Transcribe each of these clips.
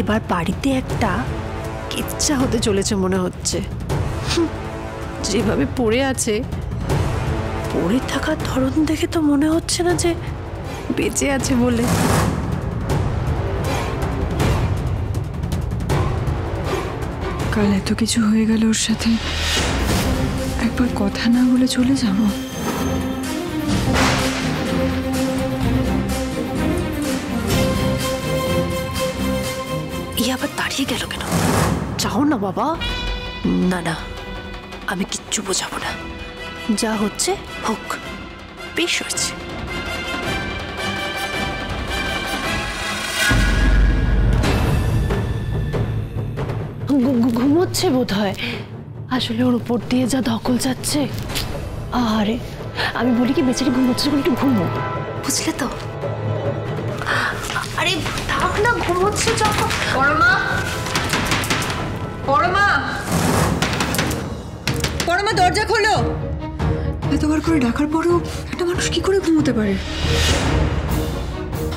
এবার বাড়িতে একটা কেচ্চা হতে চলেছে মনে হচ্ছে। যেভাবে পড়ে আছে, পড়ে থাকার ধরন দেখে তো মনে হচ্ছে না যে বেঁচে আছে বলে। কাল এত কিছু হয়ে গেল ওর সাথে, একবার কথা না বলে চলে যাব? আবার দাঁড়িয়ে গেল কেন? যাও না বাবা। না না, আমি কিচ্ছু বোঝাবো না, যা হচ্ছে হোক, বেশ হয়েছে। ঘুমোচ্ছে বোধ হয়, আসলে ওর উপর দিয়ে যা ধকল যাচ্ছে। আরে আমি বলি কি বেচারি ঘুমোচ্ছে, একটু ঘুমো, বুঝলে তো? আরে থাক না, ঘুমোচ্ছে যখন। পরমা, পরমা, পরমা দরজা খোলো। এতবার করে ডাকার পরেও একটা মানুষ কি করে ঘুমোতে পারে?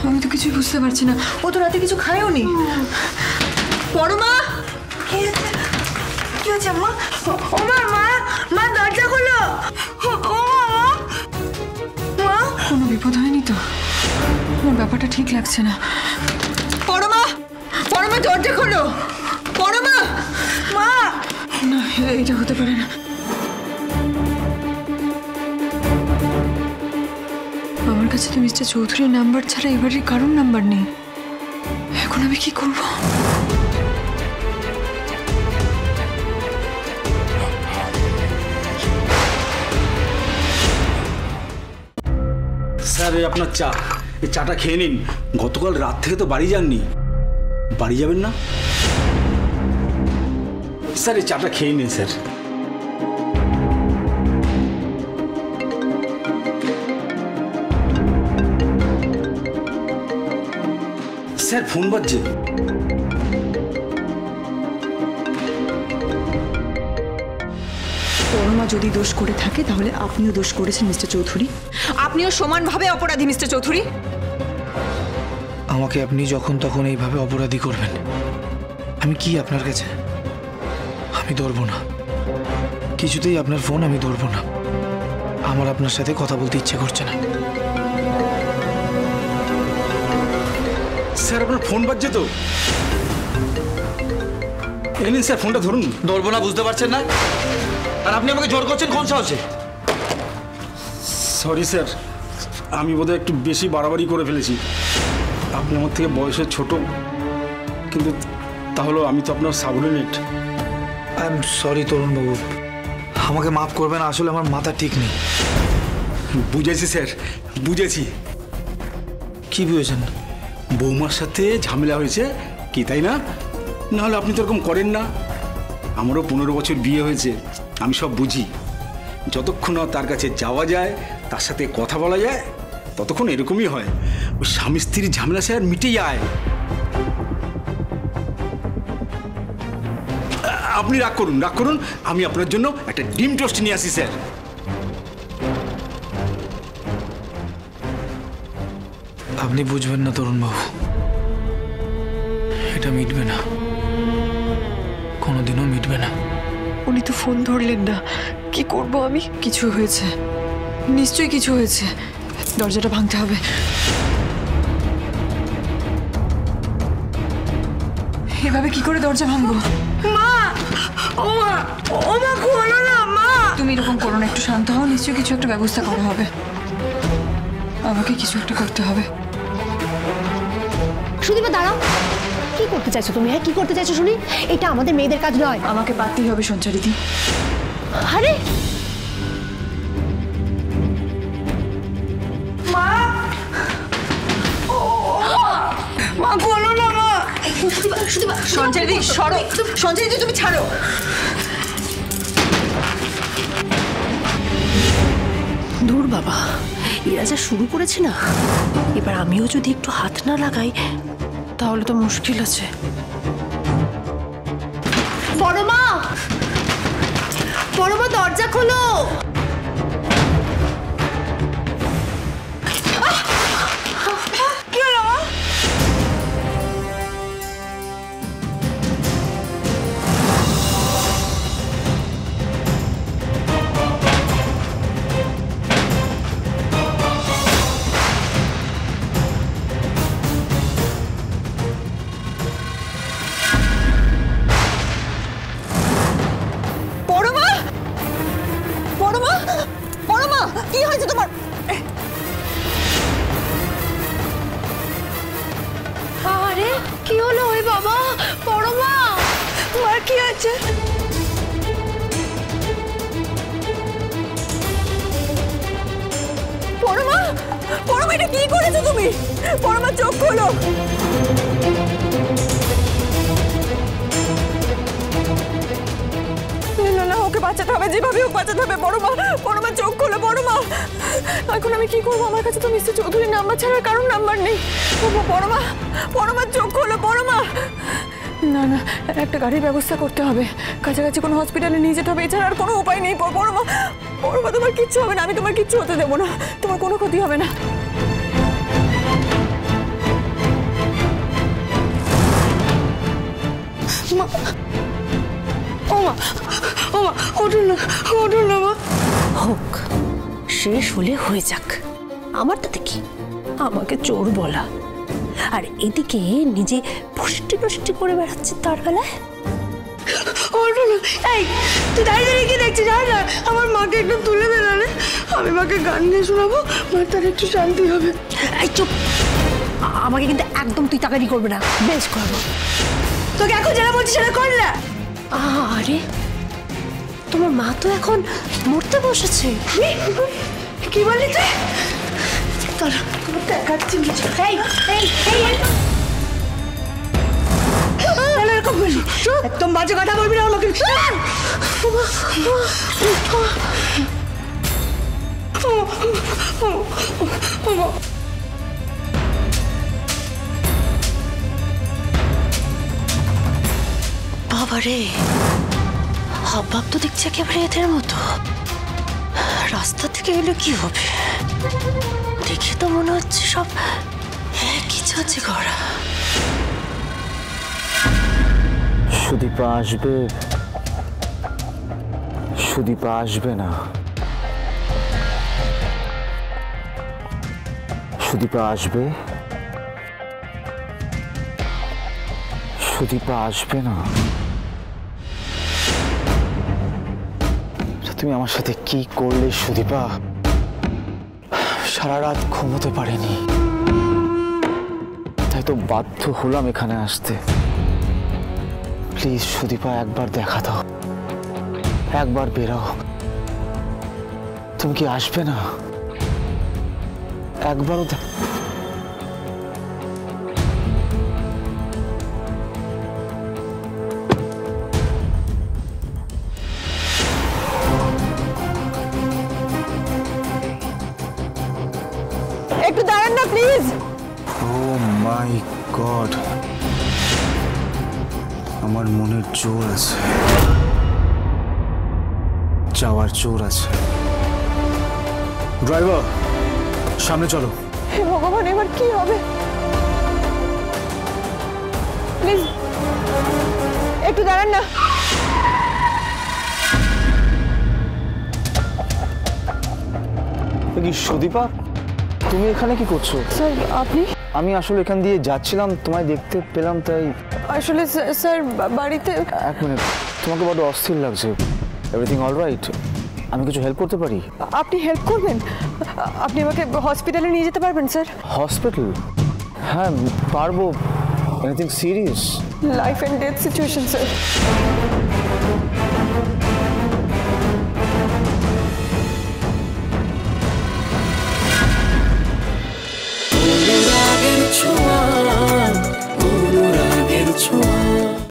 আমি তো কিছুই বুঝতে পারছি না। ও তো রাতে কিছু খায়ও নি। পরমা, কি হয়েছে মা? ও মা, মা, মা দরজা খোলো। ও মা, কোনো বিপদ হয়নি তো? আমার ব্যাপারটা ঠিক লাগছে না। পরমা, পরমা দরজা খোলো। পরমা, মা, না এটা হতে পারে না। আমার কাছে তো মিস্টার চৌধুরীর নাম্বার ছাড়া এবারে কারোর নাম্বার নেই। এখন আমি কি করব? স্যার, এই আপনার চা, এই চাটা খেয়ে নিন। গতকাল রাত থেকে তো বাড়ি যাননি, বাড়ি যাবেন না? স্যার এই চাটা খেয়ে নিন স্যার। স্যার ফোন বাজছে। পরমা যদি দোষ করে থাকে তাহলে আপনিও দোষ করেছেন মিস্টার চৌধুরী। আপনিও সমানভাবে অপরাধী মিস্টার চৌধুরী। আমাকে আপনি যখন তখন এইভাবে অপরাধী করবেন, আমি কি আপনার কাছে? আমি ধরবো না, কিছুতেই আপনার ফোন আমি ধরবো না। আমার আপনার সাথে কথা বলতে ইচ্ছে করছে না। স্যার আপনার ফোন বাজছে তো, এই নিন স্যার ফোনটা ধরুন। ধরবো না বুঝতে পারছেন না? আর আপনি আমাকে জোর করছেন কোন সাহসে? সরি স্যার, আমি বোধহয় একটু বেশি বাড়াবাড়ি করে ফেলেছি। আপনি আমার থেকে বয়সে ছোট, কিন্তু তাহলেও আমি তো আপনার সাবঅর্ডিনেট। আই এম সরি তরুণবাবু, আমাকে মাফ করবেন। আসলে আমার মাথা ঠিক নেই। বুঝেছি স্যার, বুঝেছি। কি বুঝেছেন? বৌমার সাথে ঝামেলা হয়েছে কি, তাই না? নাহলে আপনি তো এরকম করেন না। আমারও 15 বছর বিয়ে হয়েছে, আমি সব বুঝি। যতক্ষণ না তার কাছে যাওয়া যায়, তার সাথে কথা বলা যায়, ততক্ষণ এরকমই হয়। ওই স্বামী স্ত্রীর ঝামেলা সে আর মিটে যায়। আপনি রাগ করুন, রাগ করুন, আমি আপনার জন্য একটা ডিম টোস্ট নিয়ে আসি স্যার। আপনি বুঝবেন না তরুণবাবু, এটা মিটবে না, কোনোদিনও মিটবে না। উনি তো ফোন ধরলেন না, কি করব আমি? কিছু হয়েছে, নিশ্চয়ই কিছু হয়েছে। দরজাটা ভাঙতে হবে। এভাবে কি করে দরজা ভাঙবো? মা, ও মা, ও মা খোলো না মা। তুমি এরকম করো না, একটু শান্ত হও। নিশ্চয়ই কিছু একটা ব্যবস্থা করা হবে। আমাকে কিছু একটা করতে হবে। সুদীপা দাঁড়াও, কি করতে চাইছো তুমি? হ্যাঁ কি করতে চাইছো শুনি? এটা আমাদের মেয়েদের কাজ নয়। আমাকে পারতেই হবে সঞ্চারিদি। আরে মা, মা খোলো না মা। সঞ্চারিদি সরো, সঞ্চারিদি তুমি ছাড়ো। দূর বাবা, এরা যা শুরু করেছে না, এবার আমিও যদি একটু হাত না লাগাই তাহলে তো মুশকিল আছে। পরমা, পরমা দরজা খোলো। হয়েছে? পরমা, পরমা এটা কি করেছো তুমি? পরমা চোখ খোলো। না না, ওকে বাঁচাতে হবে, যেভাবে হোক বাঁচাতে হবে। পরমা, পরমা চোখ খোলো। পরমা, এখন আমি কি করবো? আমার কাছে তো মিস্টার চৌধুরীর নাম্বার ছাড়া কারোর নাম্বার নেই। পরমা, পরমা চোখ খোলো। পরমা, না না, একটা গাড়ির ব্যবস্থা করতে হবে, কাছাকাছি কোনো হসপিটালে নিয়ে যেতে হবে, এছাড়া আর কোনো উপায় নেই। পরমা, পরমা তোমার কিচ্ছু হবে না, আমি তোমার কিচ্ছু হতে দেবো না, তোমার কোনো ক্ষতি হবে না। মা, ও মা, ও মা, ওঠুন না, ওঠুন না মা। হোক, শেষ হলে হয়ে যাক, আমার তাতে কি? আমাকে চোর বলা, আর এদিকে নিজে পুষ্টি পুষ্টি করে বেড়াচ্ছে তার বেলায়। ওঠুন না। এই, তুই দাঁড়িয়ে দাঁড়িয়ে কি দেখছিস? যা না, আমার মাকে একটু তুলে দে না রে, আমি মাকে গান গিয়ে শোনাবো, মার তার একটু শান্তি হবে। এই চুপ, আমাকে কিন্তু একদম তুই তাকারি করবে না, বেশ করবো। তোকে এখন যারা বলছি সেটা কর না। আরে তোমার মা তো এখন মরতে বসেছে। কি বললি তুই? তোর দেখাচ্ছি কিছু। এই এই এই, এরকম বলি, একদম বাজে কথা বলবি না আমাকে। বাবারে, হাবভাব তো দেখছি একেবারে এদের মতো। রাস্তা থেকে এলে কি হবে? দেখে তো মনে হচ্ছে সব একই ছাঁচে করা। সুদীপা আসবে, সুদীপা আসবে না, সুদীপা আসবে, সুদীপা আসবে না। তুমি আমার সাথে কি করলে সুদীপা? সারা রাত ঘুমোতে পারিনি, তাই তো বাধ্য হলাম এখানে আসতে। প্লিজ সুদীপা, একবার দেখা দাও, একবার বেরাও। তুমি কি আসবে না? একবারও একটু দাঁড়ান না প্লিজ। ও মাই গড, আমার মনের জোর আছে, যাওয়ার জোর আছে। ড্রাইভার, সামনে চলো। হে ভগবান, এবার কি হবে? প্লিজ একটু দাঁড়ান না। কি সুদীপা, তুমি এখানে কি করছো? স্যার আপনি? আমি আসলে এখান দিয়ে যাচ্ছিলাম, তোমায় দেখতে পেলাম, তাই। আসলে স্যার বাড়িতে। এক মিনিট, তোমাকে বড় অস্থির লাগছে। Everything all right? আমি কিছু হেল্প করতে পারি? আপনি হেল্প করবেন? আপনি আমাকে হসপিটালে নিয়ে যেতে পারবেন স্যার? হসপিটাল? হ্যাঁ পারবো। Anything serious? Life and death situation sir.